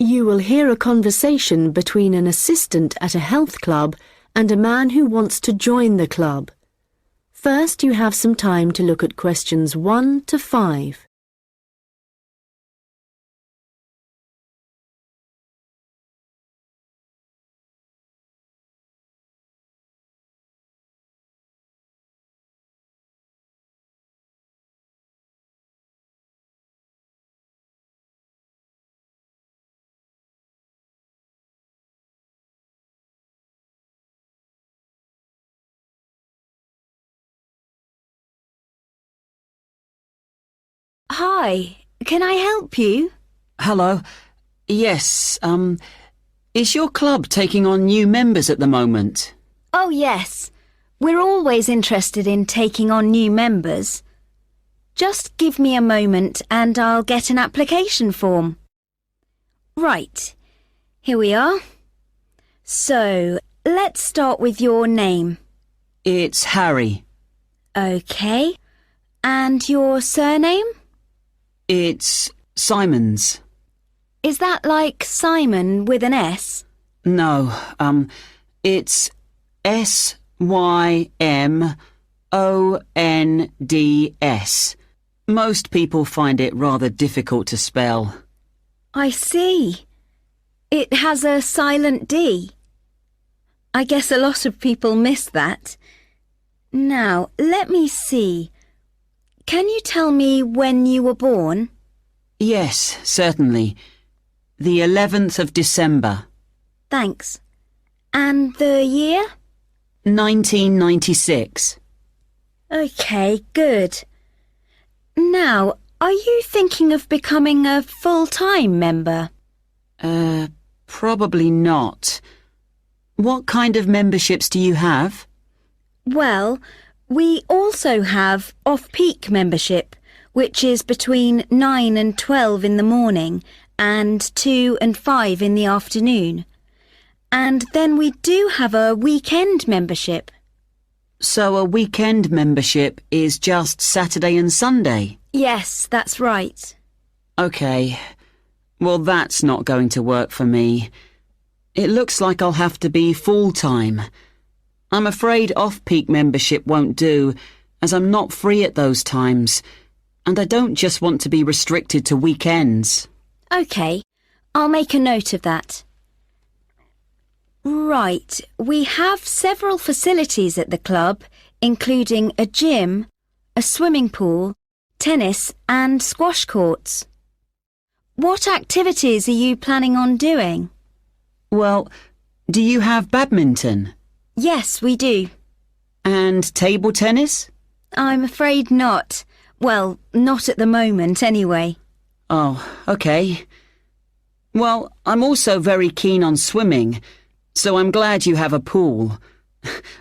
You will hear a conversation between an assistant at a health club and a man who wants to join the club. First, you have some time to look at questions 1 to 5. Hi, can I help you? Hello. Yes, is your club taking on new members at the moment? Oh, yes. We're always interested in taking on new members. Just give me a moment and I'll get an application form. Right, here we are. So, let's start with your name. It's Harry. OK. And your surname? It's Simons. Is that like Simon with an S? No, it's Symonds. Most people find it rather difficult to spell. I see. It has a silent D. I guess a lot of people miss that. Now, let me see. Can you tell me when you were born? Yes, certainly. The 11th of December. Thanks. And the year? 1996. OK, good. Now, are you thinking of becoming a full-time member? Probably not. What kind of memberships do you have? Well, we also have off-peak membership, which is between 9 and 12 in the morning and 2 and 5 in the afternoon. And then we do have a weekend membership. So a weekend membership is just Saturday and Sunday? Yes, that's right. OK. Well, that's not going to work for me. It looks like I'll have to be full-time. I'm afraid off-peak membership won't do, as I'm not free at those times, and I don't just want to be restricted to weekends. OK, I'll make a note of that. Right, we have several facilities at the club, including a gym, a swimming pool, tennis and squash courts. What activities are you planning on doing? Well, do you have badminton? Yes, we do. And table tennis? I'm afraid not. Well, not at the moment, anyway. Oh, OK. Well, I'm also very keen on swimming, so I'm glad you have a pool.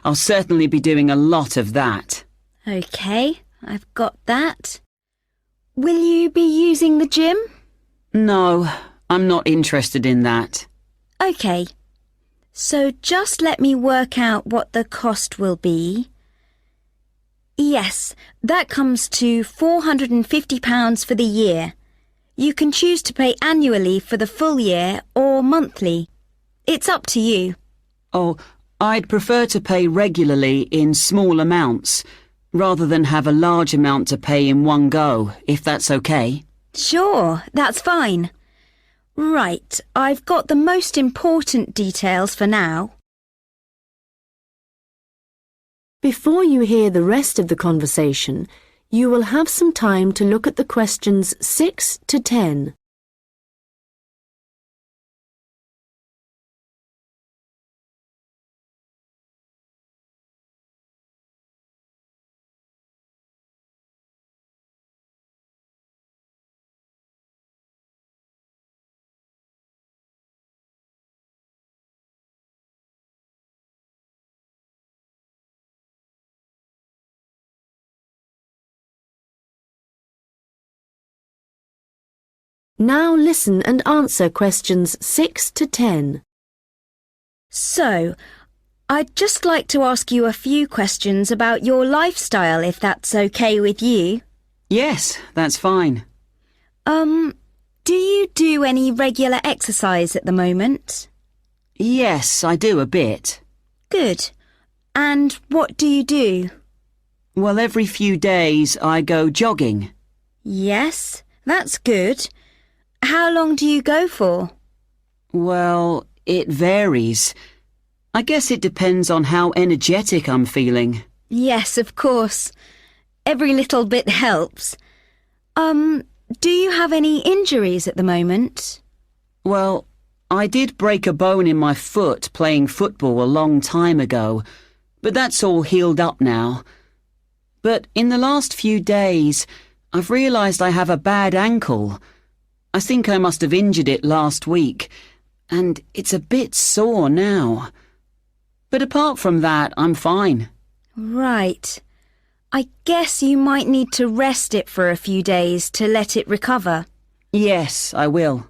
I'll certainly be doing a lot of that. OK, I've got that. Will you be using the gym? No, I'm not interested in that. OK. So just let me work out what the cost will be. Yes, that comes to £450 for the year. You can choose to pay annually for the full year or monthly. It's up to you. Oh, I'd prefer to pay regularly in small amounts, rather than have a large amount to pay in one go, if that's OK. Sure, that's fine. Right, I've got the most important details for now. Before you hear the rest of the conversation, you will have some time to look at the questions 6 to 10. Now listen and answer questions 6 to 10. So, I'd just like to ask you a few questions about your lifestyle, if that's OK with you. Yes, that's fine. Do Do you do any regular exercise at the moment? Yes, I do a bit. Good. And what do you do? Well, every few days I go jogging. Yes, that's good. How long do you go for? Well, it varies. I guess it depends on how energetic I'm feeling. Yes, of course. Every little bit helps. Do you have any injuries at the moment? Well, I did break a bone in my foot playing football a long time ago, but that's all healed up now. But in the last few days, I've realised I have a bad ankle. I think I must have injured it last week, and it's a bit sore now. But apart from that, I'm fine. Right. I guess you might need to rest it for a few days to let it recover. Yes, I will.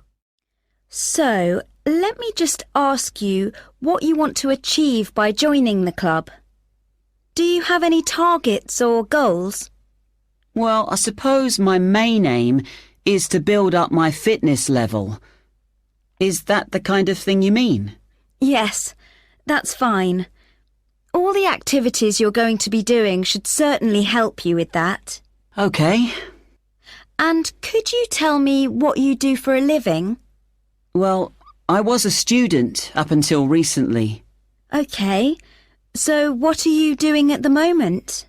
So, let me just ask you what you want to achieve by joining the club. Do you have any targets or goals? Well, I suppose my main aim is to build up my fitness level. Is that the kind of thing you mean? Yes, that's fine. All the activities you're going to be doing should certainly help you with that. OK. And could you tell me what you do for a living? Well, I was a student up until recently. OK. So what are you doing at the moment?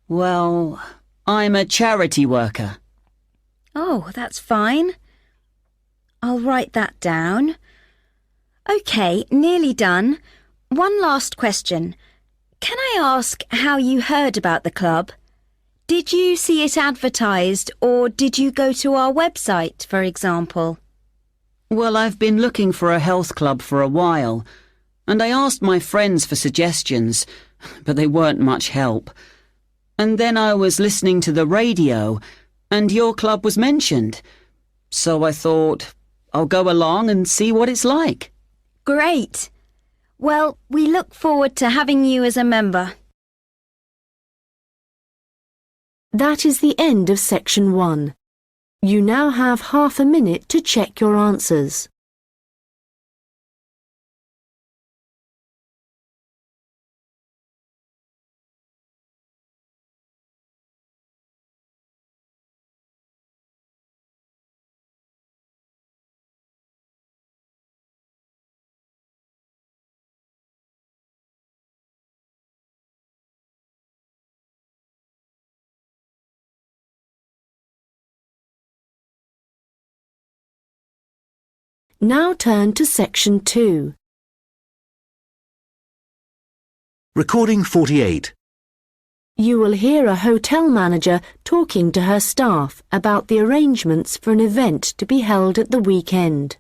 Well, I'm a charity worker. Oh, that's fine. I'll write that down. OK, nearly done. One last question. Can I ask how you heard about the club? Did you see it advertised or did you go to our website, for example? Well, I've been looking for a health club for a while, and I asked my friends for suggestions, but they weren't much help. And then I was listening to the radio, and your club was mentioned. So I thought, I'll go along and see what it's like. Great! Well, we look forward to having you as a member. That is the end of section 1. You now have half a minute to check your answers. Now turn to section 2. Recording 48. You will hear a hotel manager talking to her staff about the arrangements for an event to be held at the weekend.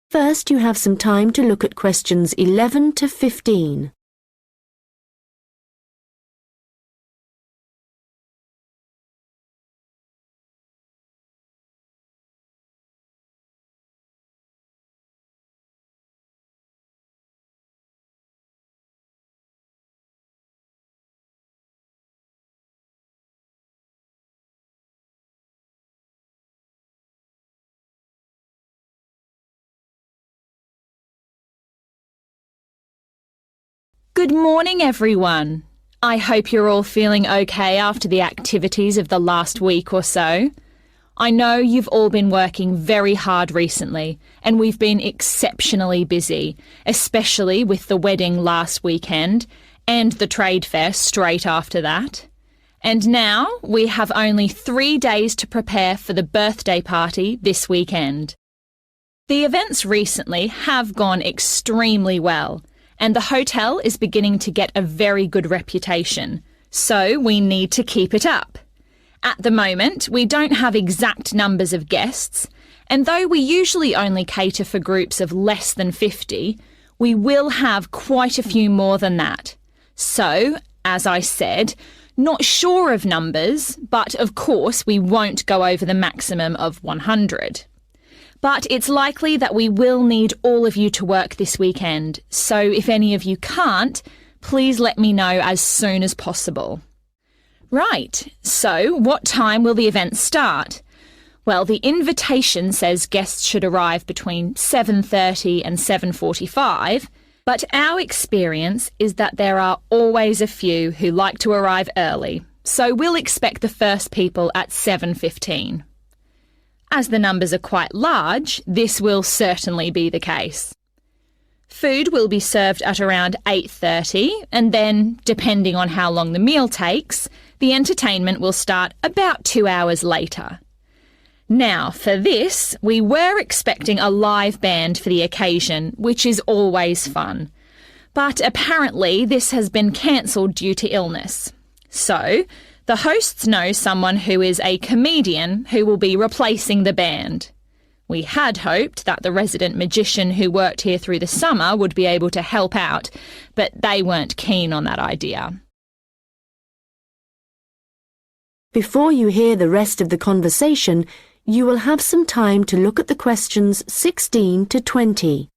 First, you have some time to look at questions 11 to 15. Good morning, everyone. I hope you're all feeling okay after the activities of the last week or so. I know you've all been working very hard recently, and we've been exceptionally busy, especially with the wedding last weekend and the trade fair straight after that. And now we have only 3 days to prepare for the birthday party this weekend. The events recently have gone extremely well, and the hotel is beginning to get a very good reputation, so we need to keep it up. At the moment, we don't have exact numbers of guests, and though we usually only cater for groups of less than 50, we will have quite a few more than that. So, as I said, not sure of numbers, but of course we won't go over the maximum of 100. But it's likely that we will need all of you to work this weekend, so if any of you can't, please let me know as soon as possible. Right, so what time will the event start? Well, the invitation says guests should arrive between 7:30 and 7:45, but our experience is that there are always a few who like to arrive early, so we'll expect the first people at 7:15. As the numbers are quite large, this will certainly be the case. Food will be served at around 8:30, and then, depending on how long the meal takes, the entertainment will start about 2 hours later. Now, for this, we were expecting a live band for the occasion, which is always fun. But apparently this has been cancelled due to illness. So, the hosts know someone who is a comedian who will be replacing the band. We had hoped that the resident magician who worked here through the summer would be able to help out, but they weren't keen on that idea. Before you hear the rest of the conversation, you will have some time to look at the questions 16 to 20.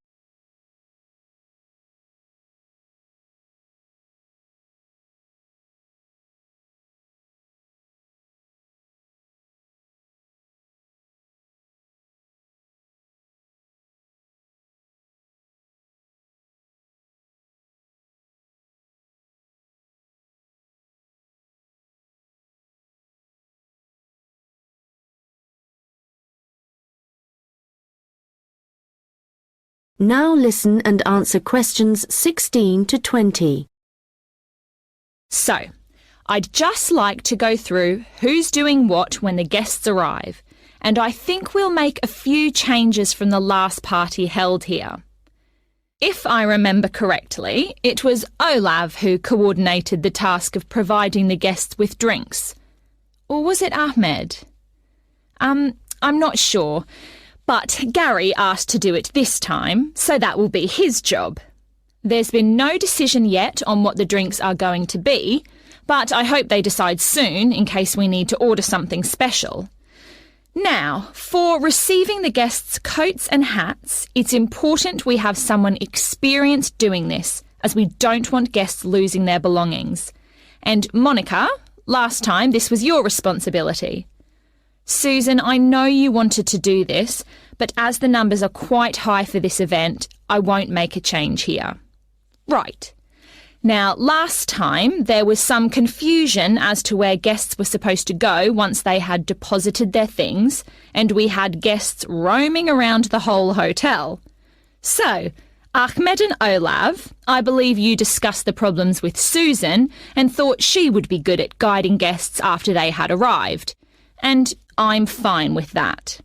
Now listen and answer questions 16 to 20. So, I'd just like to go through who's doing what when the guests arrive, and I think we'll make a few changes from the last party held here. If I remember correctly, it was Olav who coordinated the task of providing the guests with drinks. Or was it Ahmed? I'm not sure. But Gary asked to do it this time, so that will be his job. There's been no decision yet on what the drinks are going to be, but I hope they decide soon in case we need to order something special. Now, for receiving the guests' coats and hats, it's important we have someone experienced doing this, as we don't want guests losing their belongings. And Monica, last time this was your responsibility. Susan, I know you wanted to do this, but as the numbers are quite high for this event, I won't make a change here. Right. Now, last time there was some confusion as to where guests were supposed to go once they had deposited their things, and we had guests roaming around the whole hotel. So, Ahmed and Olav, I believe you discussed the problems with Susan and thought she would be good at guiding guests after they had arrived. And I'm fine with that.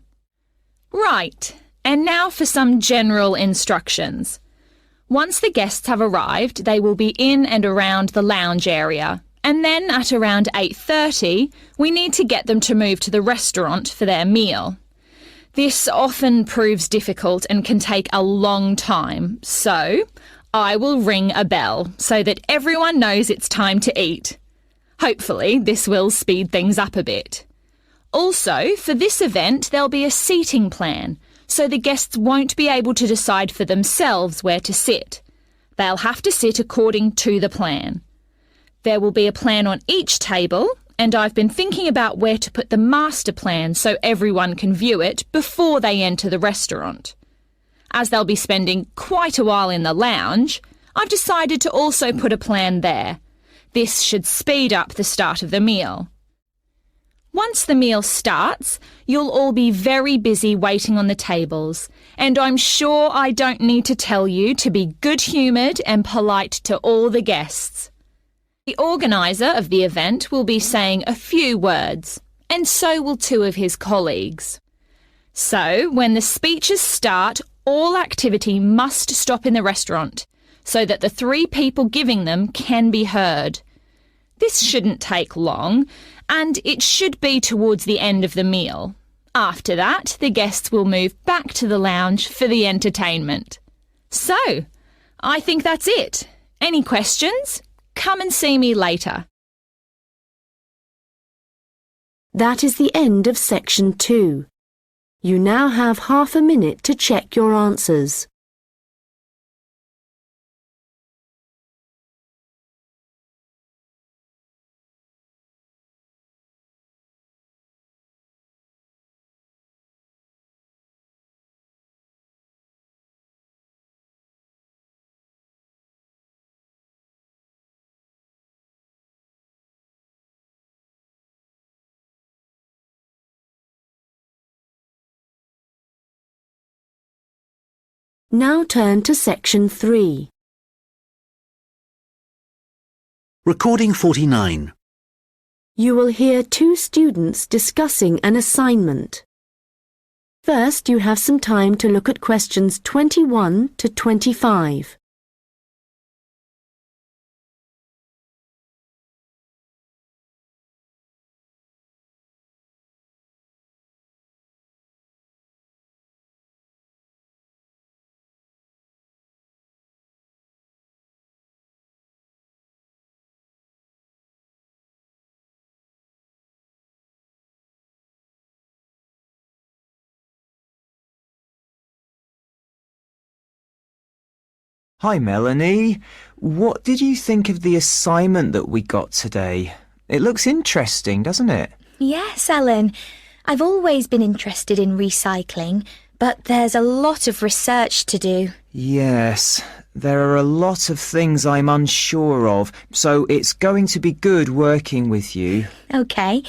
Right, and now for some general instructions. Once the guests have arrived, they will be in and around the lounge area, and then at around 8:30, we need to get them to move to the restaurant for their meal. This often proves difficult and can take a long time, so I will ring a bell so that everyone knows it's time to eat. Hopefully, this will speed things up a bit. Also, for this event, there'll be a seating plan, so the guests won't be able to decide for themselves where to sit. They'll have to sit according to the plan. There will be a plan on each table, and I've been thinking about where to put the master plan so everyone can view it before they enter the restaurant. As they'll be spending quite a while in the lounge, I've decided to also put a plan there. This should speed up the start of the meal. Once the meal starts, you'll all be very busy waiting on the tables, and I'm sure I don't need to tell you to be good-humoured and polite to all the guests. The organiser of the event will be saying a few words, and so will two of his colleagues. So, when the speeches start, all activity must stop in the restaurant, so that the three people giving them can be heard. This shouldn't take long, and it should be towards the end of the meal. After that, the guests will move back to the lounge for the entertainment. So, I think that's it. Any questions? Come and see me later. That is the end of section 2. You now have half a minute to check your answers. Now turn to section 3. Recording 49. You will hear two students discussing an assignment. First, you have some time to look at questions 21 to 25. Hi Melanie, what did you think of the assignment that we got today? It looks interesting, doesn't it? Yes, Alan. I've always been interested in recycling, but there's a lot of research to do. Yes, there are a lot of things I'm unsure of, so it's going to be good working with you. OK.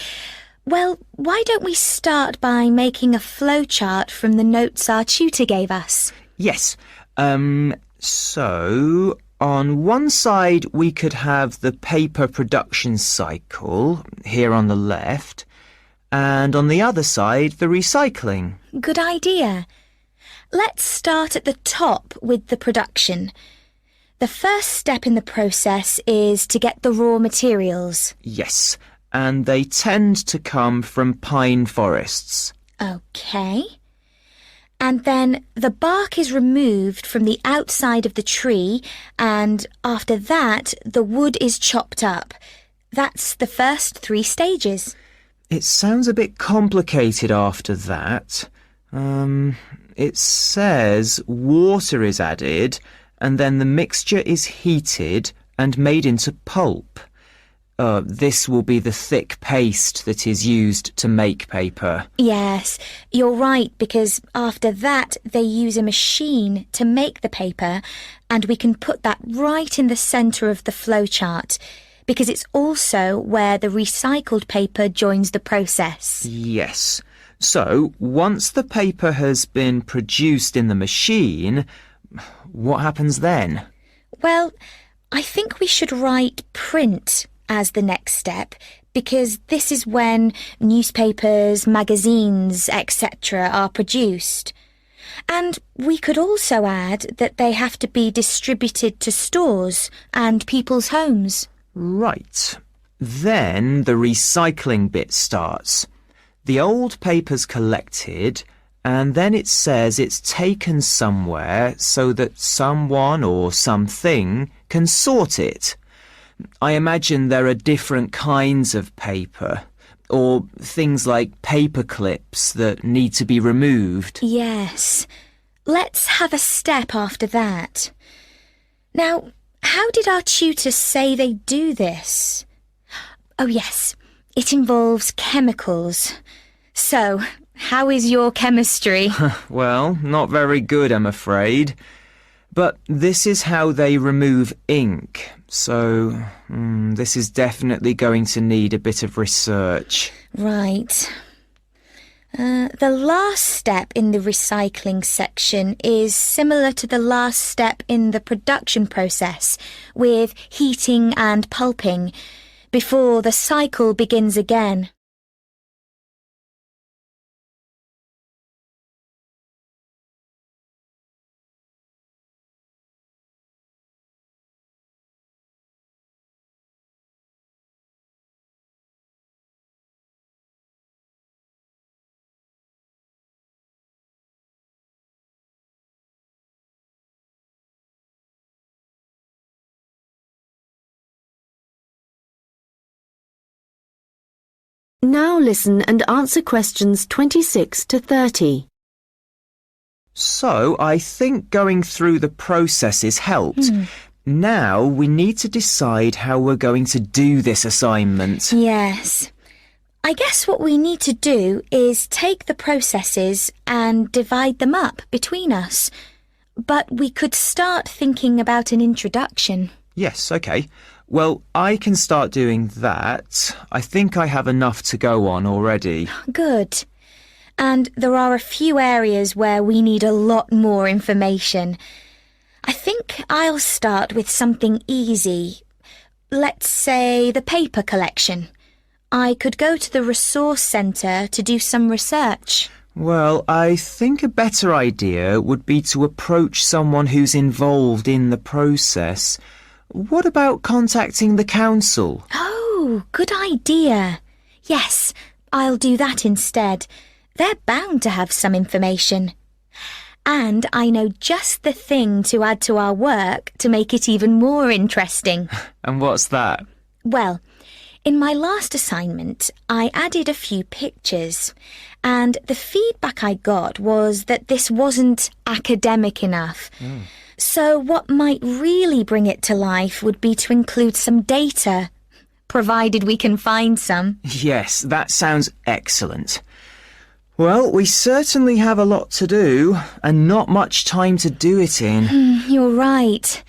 Well, why don't we start by making a flowchart from the notes our tutor gave us? Yes, so on one side we could have the paper production cycle, here on the left, and on the other side the recycling. Good idea. Let's start at the top with the production. The first step in the process is to get the raw materials. Yes, and they tend to come from pine forests. OK. And then the bark is removed from the outside of the tree, and after that the wood is chopped up. That's the first 3 stages. It sounds a bit complicated after that. It says water is added and then the mixture is heated and made into pulp. This will be the thick paste that is used to make paper. Yes, you're right, because after that they use a machine to make the paper, and we can put that right in the centre of the flowchart, because it's also where the recycled paper joins the process. Yes. So, once the paper has been produced in the machine, what happens then? Well, I think we should write print as the next step, because this is when newspapers, magazines, etc. are produced. And we could also add that they have to be distributed to stores and people's homes. Right. Then the recycling bit starts. The old paper's collected, and then it says it's taken somewhere so that someone or something can sort it. I imagine there are different kinds of paper, or things like paper clips that need to be removed. Yes. Let's have a step after that. Now, how did our tutor say they do this? Oh yes, it involves chemicals. So, how is your chemistry? Well, not very good, I'm afraid. But this is how they remove ink, so this is definitely going to need a bit of research. Right. The last step in the recycling section is similar to the last step in the production process, with heating and pulping, before the cycle begins again. Now listen and answer questions 26 to 30. So, I think going through the processes helped. Now we need to decide how we're going to do this assignment. Yes. I guess what we need to do is take the processes and divide them up between us. But we could start thinking about an introduction. Yes, OK. Well, I can start doing that. I think I have enough to go on already. Good. and there are a few areas where we need a lot more information. I think I'll start with something easy. Let's say the paper collection. I could go to the resource centre to do some research. Well, I think a better idea would be to approach someone who's involved in the process. What about contacting the council? Oh, good idea. Yes, I'll do that instead. They're bound to have some information. And I know just the thing to add to our work to make it even more interesting. And what's that? Well, in my last assignment, I added a few pictures, and the feedback I got was that this wasn't academic enough. So what might really bring it to life would be to include some data, provided we can find some. Yes, that sounds excellent. Well, we certainly have a lot to do, and not much time to do it in. You're right.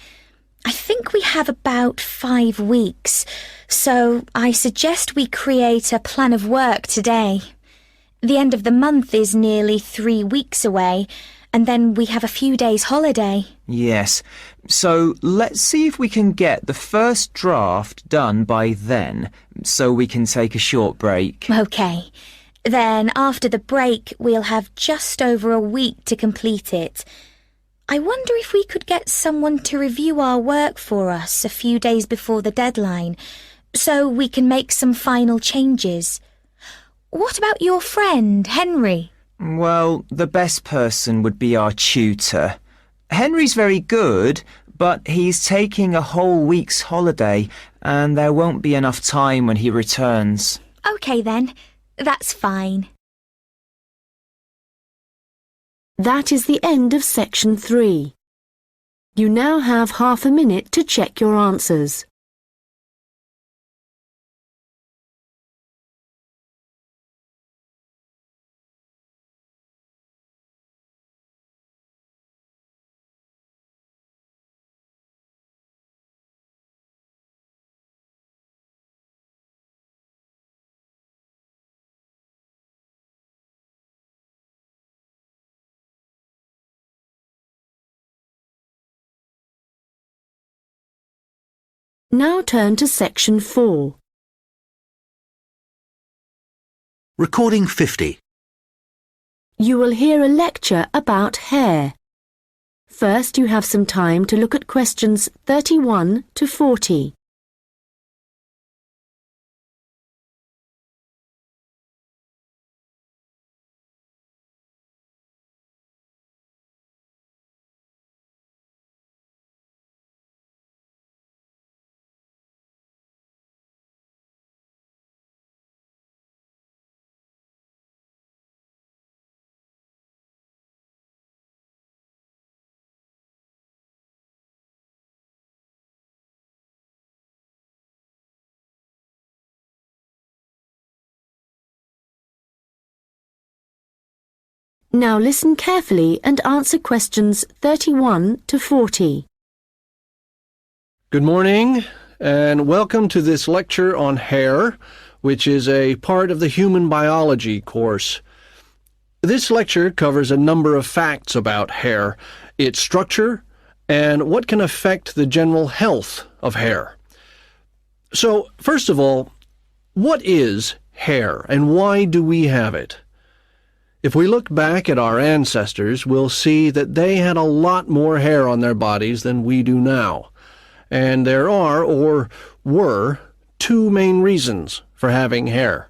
I think we have about 5 weeks, so I suggest we create a plan of work today. The end of the month is nearly 3 weeks away, and then we have a few days holiday. Yes, so let's see if we can get the first draft done by then, so we can take a short break. OK. Then after the break, we'll have just over a week to complete it. I wonder if we could get someone to review our work for us a few days before the deadline, so we can make some final changes. What about your friend, Henry? Well, the best person would be our tutor. Henry's very good, but he's taking a whole week's holiday, and there won't be enough time when he returns. OK then, that's fine. That is the end of section 3. You now have half a minute to check your answers. Now turn to section 4. Recording 50. You will hear a lecture about hair. First, you have some time to look at questions 31 to 40. Now listen carefully and answer questions 31 to 40. Good morning, and welcome to this lecture on hair, which is a part of the human biology course. This lecture covers a number of facts about hair, its structure, and what can affect the general health of hair. So, first of all, what is hair, and why do we have it? If we look back at our ancestors, we'll see that they had a lot more hair on their bodies than we do now. And there are, or were, 2 main reasons for having hair.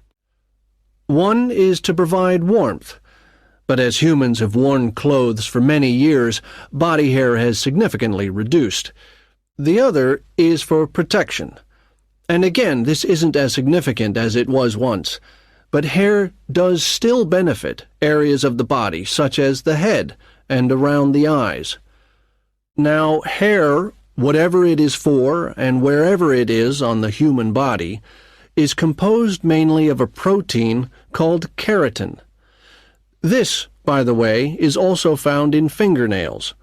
One is to provide warmth, but as humans have worn clothes for many years, body hair has significantly reduced. The other is for protection. And again, this isn't as significant as it was once. But hair does still benefit areas of the body, such as the head and around the eyes. Now, hair, whatever it is for and wherever it is on the human body, is composed mainly of a protein called keratin. This, by the way, is also found in fingernails.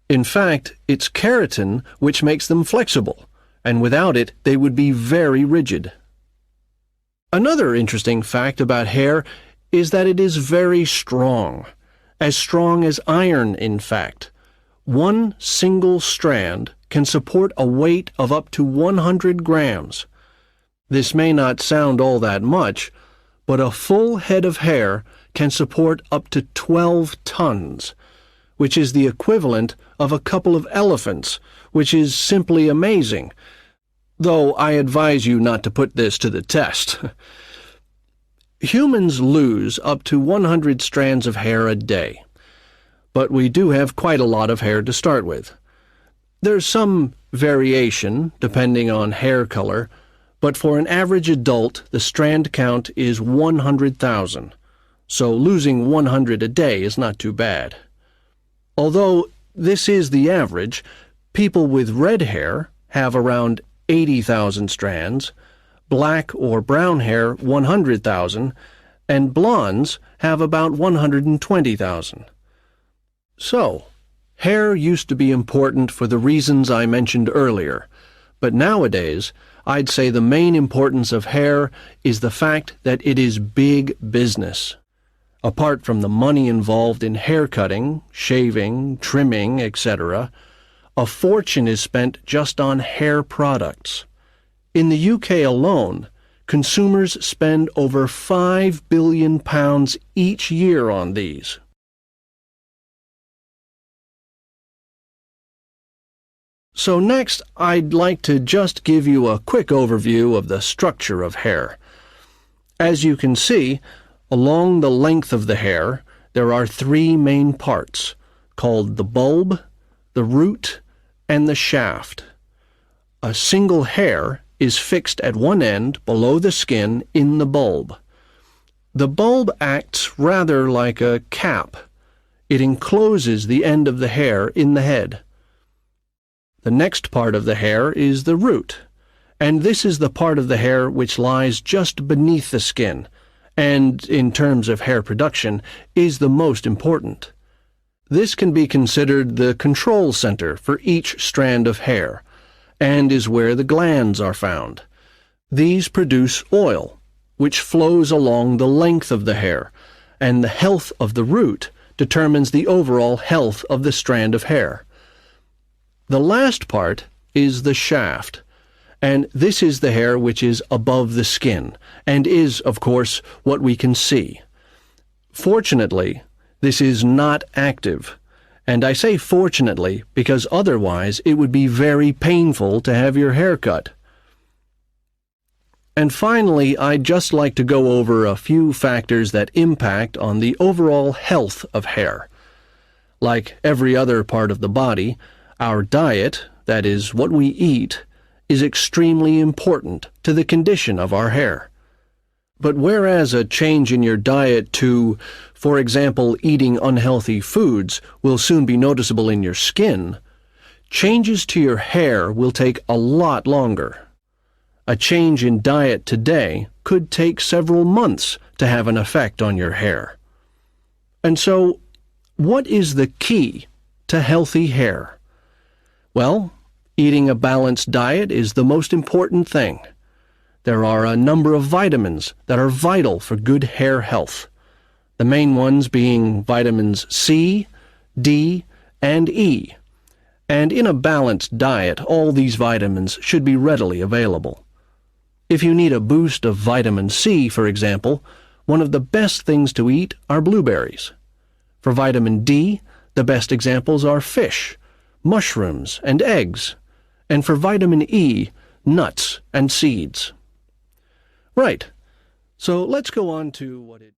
In fact, it's keratin which makes them flexible, and without it they would be very rigid. Another interesting fact about hair is that it is very strong as iron, in fact. One single strand can support a weight of up to 100 grams. This may not sound all that much, but a full head of hair can support up to 12 tons, which is the equivalent of a couple of elephants, which is simply amazing, though I advise you not to put this to the test. Humans lose up to 100 strands of hair a day, but we do have quite a lot of hair to start with. There's some variation depending on hair color, but for an average adult, the strand count is 100,000, so losing 100 a day is not too bad. Although this is the average, people with red hair have around 80,000 strands, black or brown hair 100,000, and blondes have about 120,000. So, hair used to be important for the reasons I mentioned earlier, but nowadays I'd say the main importance of hair is the fact that it is big business. Apart from the money involved in hair cutting, shaving, trimming, etc., a fortune is spent just on hair products. In the UK alone, consumers spend over £5 billion each year on these. So next, I'd like to just give you a quick overview of the structure of hair. As you can see, along the length of the hair, there are three main parts, called the bulb, the root, and the shaft. A single hair is fixed at one end below the skin in the bulb. The bulb acts rather like a cap. It encloses the end of the hair in the head. The next part of the hair is the root, and this is the part of the hair which lies just beneath the skin, and, in terms of hair production, is the most important. This can be considered the control center for each strand of hair, and is where the glands are found. These produce oil, which flows along the length of the hair, and the health of the root determines the overall health of the strand of hair. The last part is the shaft, and this is the hair which is above the skin, and is, of course, what we can see. Fortunately, this is not active, and I say fortunately because otherwise it would be very painful to have your hair cut. And finally, I'd just like to go over a few factors that impact on the overall health of hair. Like every other part of the body, our diet, that is, what we eat, is extremely important to the condition of our hair. But whereas a change in your diet to, for example, eating unhealthy foods will soon be noticeable in your skin, changes to your hair will take a lot longer. A change in diet today could take several months to have an effect on your hair. And so, what is the key to healthy hair? Well, eating a balanced diet is the most important thing. There are a number of vitamins that are vital for good hair health, the main ones being vitamins C, D, and E. And in a balanced diet, all these vitamins should be readily available. If you need a boost of vitamin C, for example, one of the best things to eat are blueberries. For vitamin D, the best examples are fish, mushrooms, and eggs, and for vitamin E, nuts and seeds. Right, so let's go on to what it